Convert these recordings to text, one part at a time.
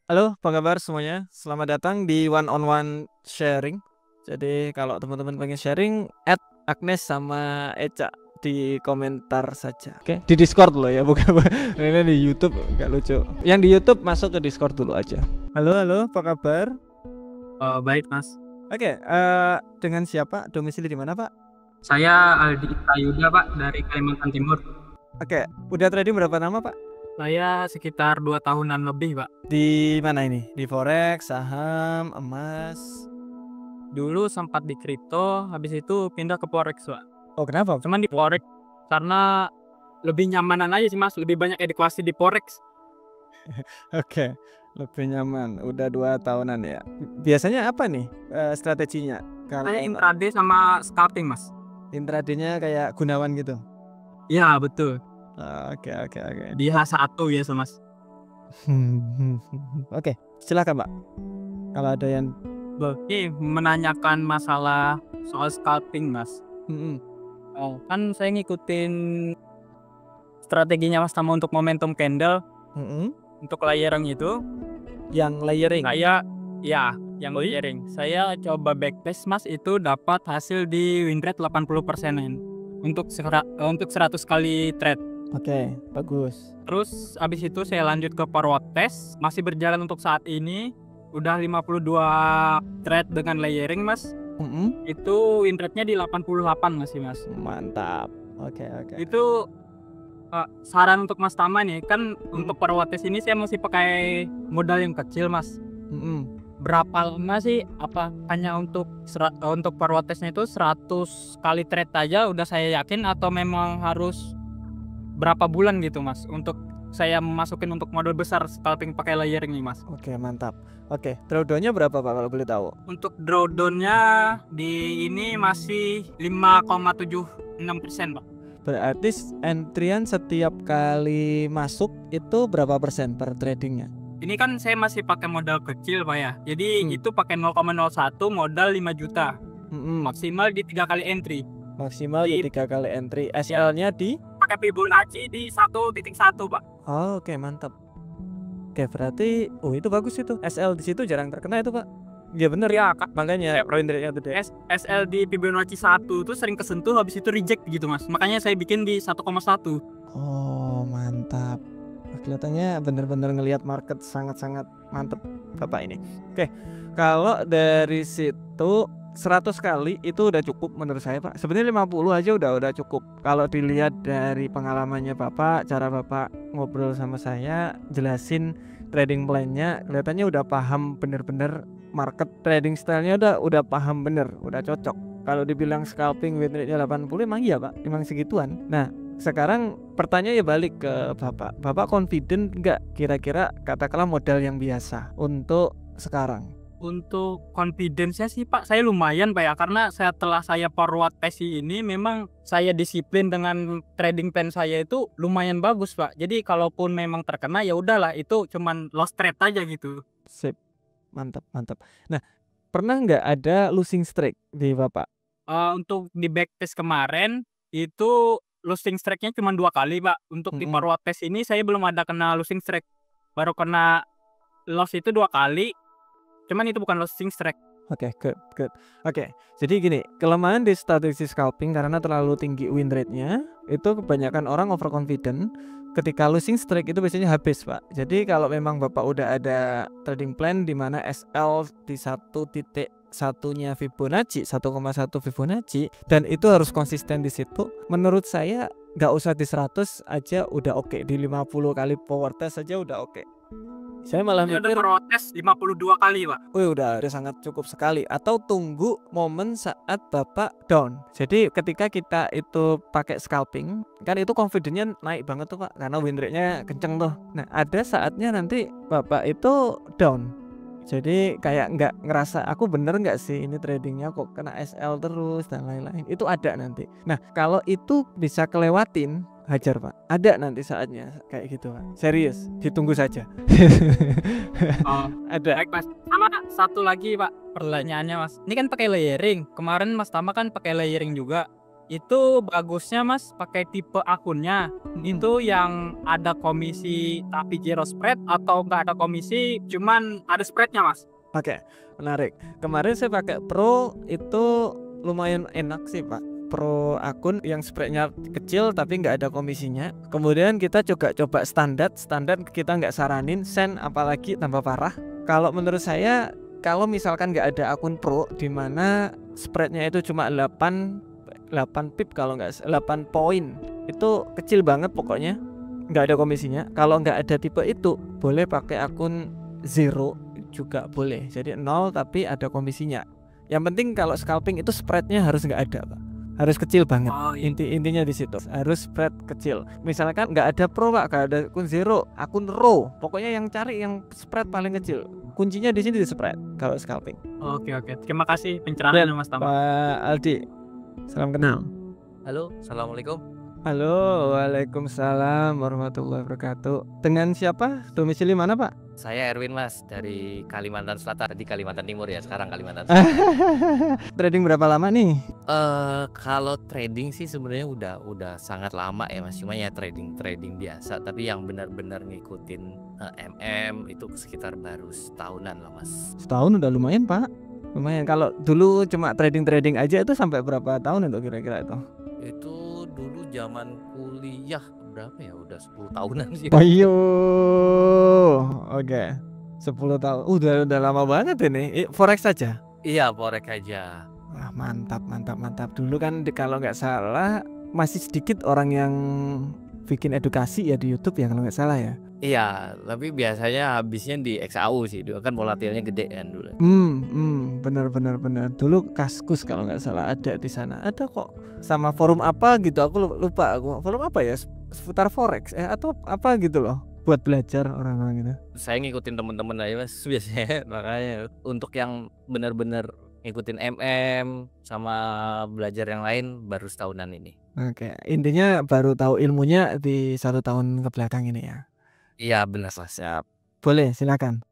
Halo, apa kabar semuanya? Selamat datang di One on One Sharing. Jadi kalau teman-teman pengen sharing, add Agnes sama Eca di komentar saja. Oke, di Discord loh ya, bukan ini di YouTube nggak lucu. Yang di YouTube masuk ke Discord dulu aja. Halo, halo, apa kabar? Baik Mas, Oke, dengan siapa? Domisili di mana, Pak? saya Aldi Prayuda Pak dari Kalimantan Timur. Oke, udah trading berapa lama, Pak? Saya sekitar 2 tahunan lebih Pak. Di mana ini? Di forex, saham, emas. Dulu sempat di kripto, habis itu pindah ke forex Pak. Oh, kenapa? Cuman di forex karena lebih nyamanan aja sih Mas, lebih banyak edukasi di forex. Oke, lebih nyaman. Udah 2 tahunan ya. Biasanya apa nih strateginya? Kalau Saya intraday sama scalping Mas. intraday-nya kayak Gunawan gitu. Iya betul, Oke, oke, oke. di H1 ya Mas. Oke, silakan Pak. Kalau ada yang Ini menanyakan masalah soal scalping Mas. Mm-mm. Kan saya ngikutin strateginya Mas Tama untuk momentum candle, Mm-mm. untuk layering itu. Yang layering. Saya yang layering. Saya coba backtest Mas, itu dapat hasil di win rate 80%-an untuk 100 kali trade. Oke, bagus. Terus abis itu saya lanjut ke forward test, masih berjalan untuk saat ini. Udah 52 trade dengan layering Mas. Mm-mm. Itu win rate-nya di 88 masih Mas. Mantap. Oke, oke. Itu saran untuk Mas Tama nih, kan untuk forward test ini saya masih pakai modal yang kecil Mas. Mm-mm. Berapa lama sih, apa hanya untuk forward testnya itu 100 kali trade aja udah saya yakin, atau memang harus berapa bulan gitu Mas untuk saya masukin untuk modal besar scalping pakai layering nih Mas? Oke, mantap. Oke, drawdown-nya berapa Pak kalau boleh tahu? Untuk drawdown-nya di ini masih 5,76% Pak. Berarti entrian setiap kali masuk itu berapa persen per tradingnya? Ini kan saya masih pakai modal kecil Pak ya. Jadi itu pakai 0,01 modal 5 juta. Mm-mm. Maksimal di 3 kali entry. Maksimal di 3 kali entry. SL-nya di? Pakai Fibonacci di 1.1 Pak. Oh, oke, mantap. Oke, berarti itu bagus itu. SL di situ jarang terkena itu, Pak. Iya bener Ya, makanya win rate-nya gede. SL di Fibonacci 1 tuh sering kesentuh, habis itu reject gitu Mas. Makanya saya bikin di 1,1. Oh, mantap. Kelihatannya bener-bener ngelihat market sangat-sangat mantep Bapak ini. Oke, kalau dari situ 100 kali itu udah cukup menurut saya Pak. Sebenarnya 50 aja udah cukup. Kalau dilihat dari pengalamannya Bapak, cara Bapak ngobrol sama saya, jelasin trading plan-nya, kelihatannya udah paham bener-bener market trading style-nya udah paham bener, udah cocok. Kalau dibilang scalping win rate-nya 80 emang iya Pak, emang segituan. Nah, sekarang pertanyaannya balik ke Bapak. Bapak confident nggak kira-kira katakanlah modal yang biasa untuk sekarang? Untuk confidence-nya sih Pak, saya lumayan Pak ya, karena setelah saya forward test ini memang saya disiplin dengan trading plan saya itu lumayan bagus Pak. Jadi kalaupun memang terkena ya udahlah, itu cuman lost trade aja gitu. Sip, mantap, mantap. Nah, pernah nggak ada losing streak di Bapak? Untuk di backtest kemarin itu losing streak-nya cuma 2 kali Pak. Untuk di forward test ini saya belum ada kena losing streak. Baru kena loss itu 2 kali. Cuman itu bukan losing streak. Oke, good. Oke, jadi gini, kelemahan di strategi scalping karena terlalu tinggi win rate-nya, itu kebanyakan orang overconfident. Ketika losing streak itu biasanya habis, Pak. Jadi kalau memang Bapak udah ada trading plan di mana SL di 1.1-nya Fibonacci, 1,1 Fibonacci, dan itu harus konsisten di situ. Menurut saya nggak usah di 100 aja udah oke. Di 50 kali power test aja udah oke. Saya malah Saya udah mikir protes 52 kali Pak. udah sangat cukup sekali. Atau tunggu momen saat Bapak down. Jadi ketika kita itu pakai scalping, kan itu confidence-nya naik banget tuh Pak, karena win rate-nya kenceng tuh. Nah, ada saatnya nanti Bapak itu down. Jadi kayak nggak ngerasa aku bener nggak sih ini tradingnya kok kena SL terus dan lain-lain. Itu ada nanti. Nah, kalau itu bisa kelewatin, hajar Pak. Ada nanti saatnya kayak gitu Pak. Serius, ditunggu saja. Ada. Baik Mas. Sama satu lagi Pak pertanyaannya Mas. Ini kan pakai layering. Kemarin Mas Tama kan pakai layering juga. Itu bagusnya Mas pakai tipe akunnya. Itu yang ada komisi tapi zero spread atau nggak ada komisi cuman ada spreadnya Mas? Oke, menarik. Kemarin saya pakai Pro itu lumayan enak sih Pak. Pro akun yang spreadnya kecil tapi nggak ada komisinya. Kemudian kita coba standar kita nggak saranin, Send apalagi tambah parah. Kalau menurut saya, kalau misalkan nggak ada akun Pro di mana spreadnya itu cuma 8 pip, kalau nggak 8 poin, itu kecil banget pokoknya, nggak ada komisinya. Kalau nggak ada tipe itu, boleh pakai akun zero juga boleh, jadi 0 tapi ada komisinya. Yang penting kalau scalping itu spreadnya harus nggak ada Pak, harus kecil banget. Intinya di situ harus spread kecil. Misalkan nggak ada Pro Pak, nggak ada akun zero, akun raw, pokoknya yang cari yang spread paling kecil. Kuncinya di sini di spread kalau scalping. Oke. Terima kasih pencerahannya Mas Tama. Pak Aldi, salam kenal. Halo, assalamualaikum. Halo, waalaikumsalam warahmatullahi wabarakatuh. Dengan siapa? Domisili mana Pak? Saya Erwin Mas dari Kalimantan Selatan, di Kalimantan Timur ya, sekarang Kalimantan Selatan. Trading berapa lama nih? Kalau trading sih sebenarnya udah sangat lama ya Mas, cuma ya trading biasa, tapi yang benar-benar ngikutin itu sekitar baru setahunan lah Mas. Setahun udah lumayan Pak. Lumayan. Kalau dulu cuma trading aja itu sampai berapa tahun itu kira-kira itu? Itu dulu zaman kuliah berapa ya, udah 10 tahunan sih. Ayo. Oke. 10 tahun. Udah lama banget ini. Forex saja. Iya, forex aja. Wah, mantap. Dulu kan kalau nggak salah masih sedikit orang yang bikin edukasi ya di YouTube ya kalau nggak salah ya. Iya, tapi biasanya habisnya di XAU sih, dulu kan volatilnya gede kan dulu. Bener. Dulu Kaskus kalau nggak salah ada di sana. Ada kok. Sama forum apa gitu, aku lupa. Forum apa ya? Seputar forex atau apa gitu loh. Buat belajar orang-orang gitu. Saya ngikutin temen-temen aja Mas biasanya, makanya untuk yang benar-benar ngikutin sama belajar yang lain baru setahunan ini. Oke, intinya baru tahu ilmunya di 1 tahun ke belakang ini ya. Iya benar Mas. Siap. Boleh, silakan.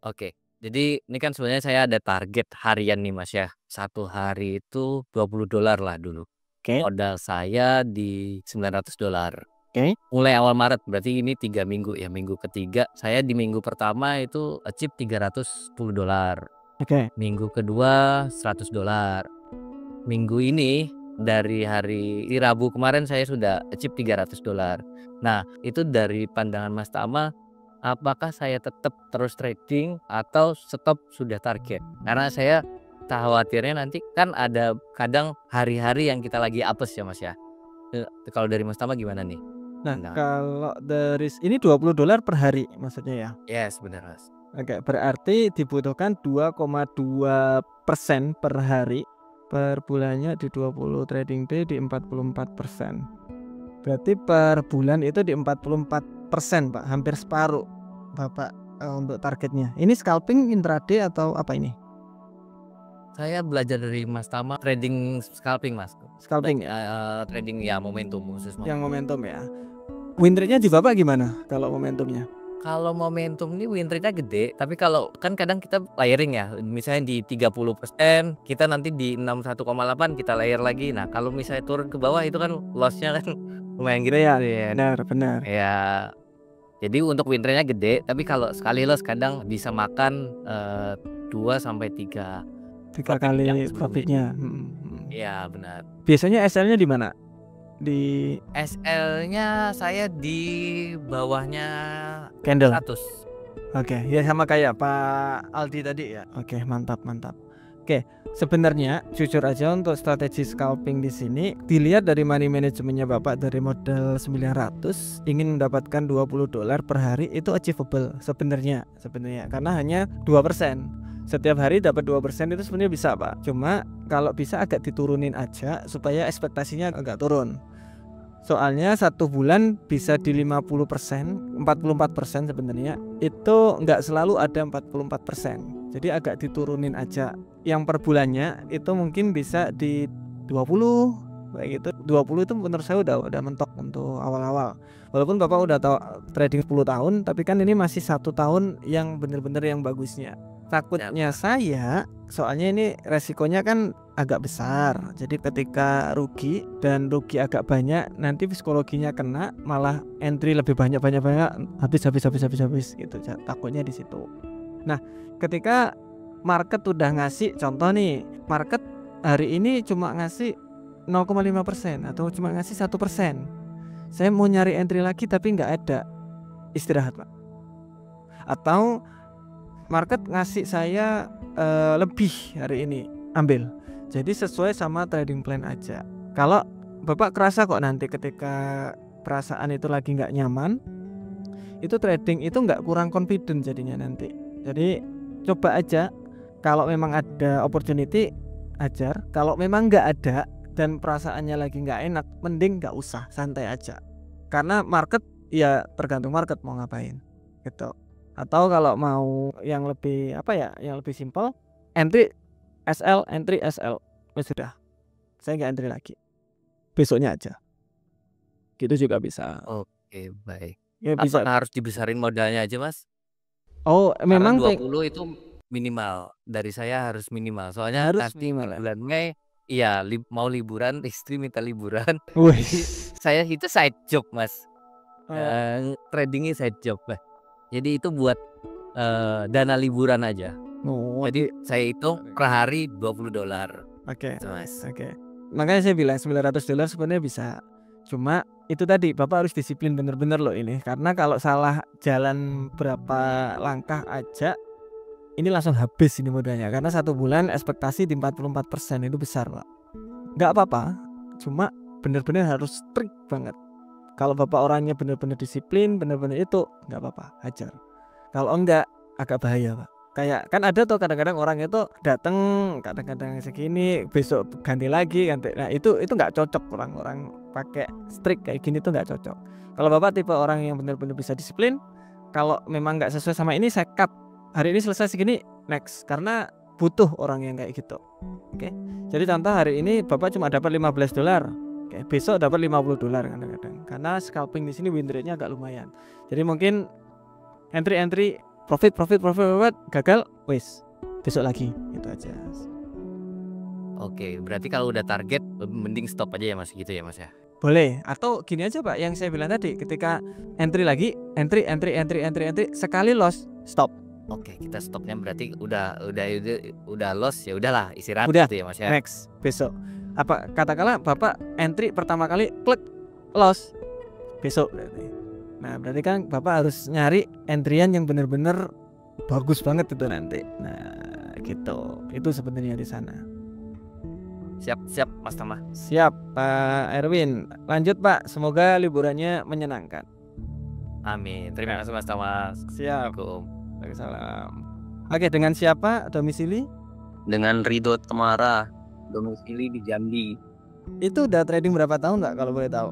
Oke. Jadi ini kan sebenarnya saya ada target harian nih Mas ya. Satu hari itu $20 lah dulu. Oke. Modal saya di $900. Oke. Mulai awal Maret, berarti ini 3 minggu ya. Minggu ketiga, saya di minggu pertama itu achieve $310. Oke. Minggu kedua $100. Minggu ini dari hari Rabu kemarin saya sudah achieve $300. Nah, itu dari pandangan Mas Tama, apakah saya tetap terus trading atau stop sudah target? Karena saya khawatirnya nanti kan ada kadang hari-hari yang kita lagi apes ya Mas ya. Kalau dari Mas Tama gimana nih? Nah, kalau dari ini $20 per hari maksudnya ya? Yes, benar Mas. Oke, berarti dibutuhkan 2,2% per hari. Per bulannya di 20 trading day di 44%. Berarti per bulan itu di 44% Pak, hampir separuh Bapak untuk targetnya. Ini scalping intraday atau apa ini? Saya belajar dari Mas Tama trading scalping Mas. Scalping trading ya momentum khusus. Yang momentum ya. Win rate-nya di Bapak gimana kalau momentumnya? Kalau momentum ini win rate-nya gede, tapi kalau kan kadang kita layering ya, misalnya di 30%, kita nanti di 61,8 kita layer lagi. Nah, kalau misalnya turun ke bawah itu kan loss-nya kan lumayan gede ya. Benar. Ya. Jadi untuk win rate-nya gede, tapi kalau sekali loss kadang bisa makan 2 sampai 3 kali profitnya. Iya, benar. Biasanya SL-nya di mana? Di SL-nya saya di bawahnya candle 100. Oke, ya sama kayak Pak Aldi tadi ya. Oke, mantap. Oke, sebenarnya jujur aja untuk strategi scalping di sini dilihat dari money manajemennya Bapak dari modal 900 ingin mendapatkan $20 per hari itu achievable sebenarnya karena hanya 2%. Setiap hari dapat 2% itu sebenarnya bisa Pak. Cuma kalau bisa agak diturunin aja supaya ekspektasinya agak turun. Soalnya 1 bulan bisa di 50%, 44% sebenarnya. Itu nggak selalu ada 44%. Jadi agak diturunin aja. Yang per bulannya itu mungkin bisa di 20 kayak gitu. 20 itu menurut saya udah mentok untuk awal-awal. Walaupun Bapak udah tahu trading 10 tahun, tapi kan ini masih 1 tahun yang benar-benar yang bagusnya. Takutnya saya, soalnya ini resikonya kan agak besar. Jadi ketika rugi dan rugi agak banyak, nanti psikologinya kena, malah entry lebih banyak habis gitu. Takutnya di situ. Nah, ketika market udah ngasih contoh nih, market hari ini cuma ngasih 0,5% atau cuma ngasih 1%. Saya mau nyari entry lagi tapi nggak ada, istirahat Pak. Atau market ngasih saya lebih hari ini, ambil. Jadi sesuai sama trading plan aja. Kalau Bapak kerasa kok nanti ketika perasaan itu lagi nggak nyaman, itu trading itu nggak kurang confident jadinya nanti. Jadi coba aja, kalau memang ada opportunity ajar, kalau memang nggak ada dan perasaannya lagi nggak enak, mending nggak usah, santai aja. Karena market ya tergantung market mau ngapain gitu. Atau kalau mau yang lebih yang lebih simpel, entry SL, ya sudah, saya nggak entry lagi, besoknya aja, gitu juga bisa. Oke, baik. Ya bisa. Apakah harus dibesarin modalnya aja, Mas? Oh, Karena memang 20 itu minimal. Dari saya harus minimal. Soalnya harus nanti minimal ya? bulan Mei iya mau liburan, istri minta liburan. Wih. Jadi saya itu side job, Mas. Tradingnya side job, Mas. Jadi itu buat dana liburan aja. Jadi saya hitung per hari $20. Oke. Mas. Oke. Makanya saya bilang $900 sebenarnya bisa. Cuma itu tadi Bapak harus disiplin bener-bener loh ini. Karena kalau salah jalan berapa langkah aja, ini langsung habis ini modalnya. Karena 1 bulan ekspektasi di 44% itu besar Pak. Nggak apa-apa, cuma bener-bener harus strict banget. Kalau Bapak orangnya bener-bener disiplin, bener-bener itu nggak apa-apa, hajar. Kalau enggak, agak bahaya Pak. Kayak kan ada tuh kadang-kadang orang itu datang kadang-kadang segini, besok ganti lagi. Nah itu nggak cocok, orang-orang pakai strict kayak gini tuh nggak cocok. Kalau Bapak tipe orang yang benar-benar bisa disiplin, kalau memang nggak sesuai sama ini, saya cut. Hari ini selesai segini, next. Karena butuh orang yang kayak gitu. Oke. Jadi contoh hari ini Bapak cuma dapat $15. Oke, besok dapat $50 kadang-kadang. Karena scalping di sini win rate-nya agak lumayan. Jadi mungkin entry profit gagal, wis besok lagi, gitu aja. Oke, berarti kalau udah target mending stop aja ya Mas, gitu ya Mas ya. Boleh, atau gini aja Pak, yang saya bilang tadi, ketika entry lagi, entry sekali loss, stop. Oke, kita stopnya berarti udah loss, ya udahlah istirahat Udah, gitu ya Mas ya. next besok. Apa katakanlah Bapak entry pertama kali klik loss, besok berarti. Nah, berarti kan Bapak harus nyari entryan yang benar-benar bagus banget itu nanti. Nah, gitu. Itu sebenarnya di sana. Siap Mas Tama. Siap Pak Erwin. Lanjut Pak, semoga liburannya menyenangkan. Amin. Terima kasih Mas Tama. Siap. Assalamualaikum. Waalaikumsalam. Oke, dengan siapa domisili? Dengan Ridho Temara, domisili di Jambi. Itu udah trading berapa tahun Pak kalau boleh tahu?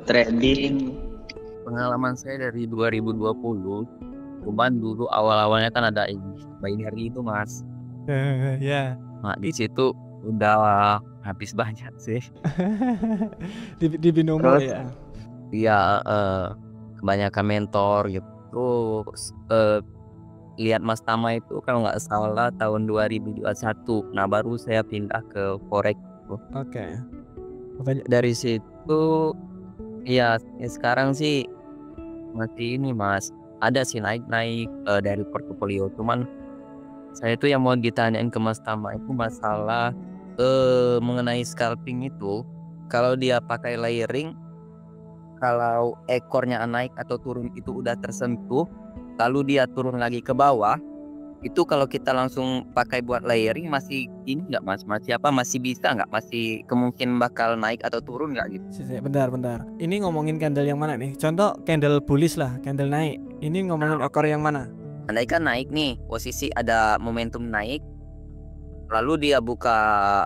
Trading pengalaman saya dari 2020. Cuman dulu awal-awalnya kan ada binary itu Mas. Ya. Nah, di situ udah habis banyak sih. di binomo Terus, ya. Iya, kebanyakan mentor gitu. Lihat Mas Tama itu kalau nggak salah tahun 2021. Nah, baru saya pindah ke forex. Oke. Dari situ ya sekarang sih masih ini Mas, ada sih naik-naik dari portofolio. Cuman saya itu yang mau ditanyain ke Mas Tama itu masalah mengenai scalping itu. Kalau dia pakai layering, kalau ekornya naik atau turun itu udah tersentuh, lalu dia turun lagi ke bawah, itu kalau kita langsung pakai buat layering masih ini nggak Mas? Masih bisa nggak? Masih kemungkinan bakal naik atau turun nggak gitu? Bentar. Ini ngomongin candle yang mana nih? Contoh candle bullish lah, candle naik. Ini ngomongin ekor yang mana? Andai kan naik nih, posisi ada momentum naik, lalu dia buka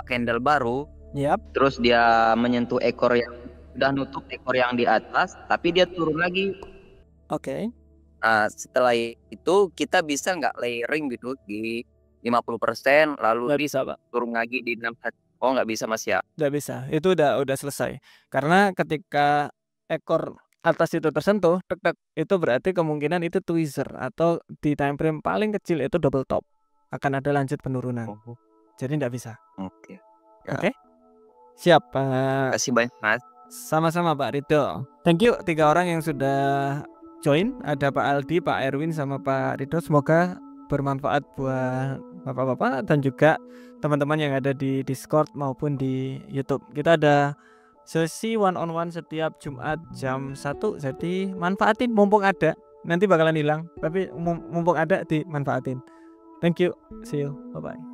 candle baru, terus dia menyentuh ekor yang udah nutup ekor yang di atas, tapi dia turun lagi. Oke. Nah, setelah itu kita bisa nggak layering gitu di 50%, lalu Nggak bisa Pak. turun lagi di 61. Oh, nggak bisa Mas ya? Nggak bisa. Itu udah selesai. Karena ketika ekor atas itu tersentuh, itu berarti kemungkinan itu tweezer atau di time frame paling kecil itu double top. akan ada lanjut penurunan. Oh, Jadi tidak bisa. oke. Ya. Oke. Siap. Terima kasih banyak Mas. Sama-sama Pak Rido. Thank you 3 orang yang sudah join. Ada Pak Aldi, Pak Erwin, sama Pak Rido. Semoga bermanfaat buat bapak-bapak dan juga teman-teman yang ada di Discord maupun di YouTube. Kita ada sesi one on one setiap Jumat jam 1. Jadi manfaatin mumpung ada. Nanti bakalan hilang, tapi mumpung ada dimanfaatin. Thank you. See you. Bye bye.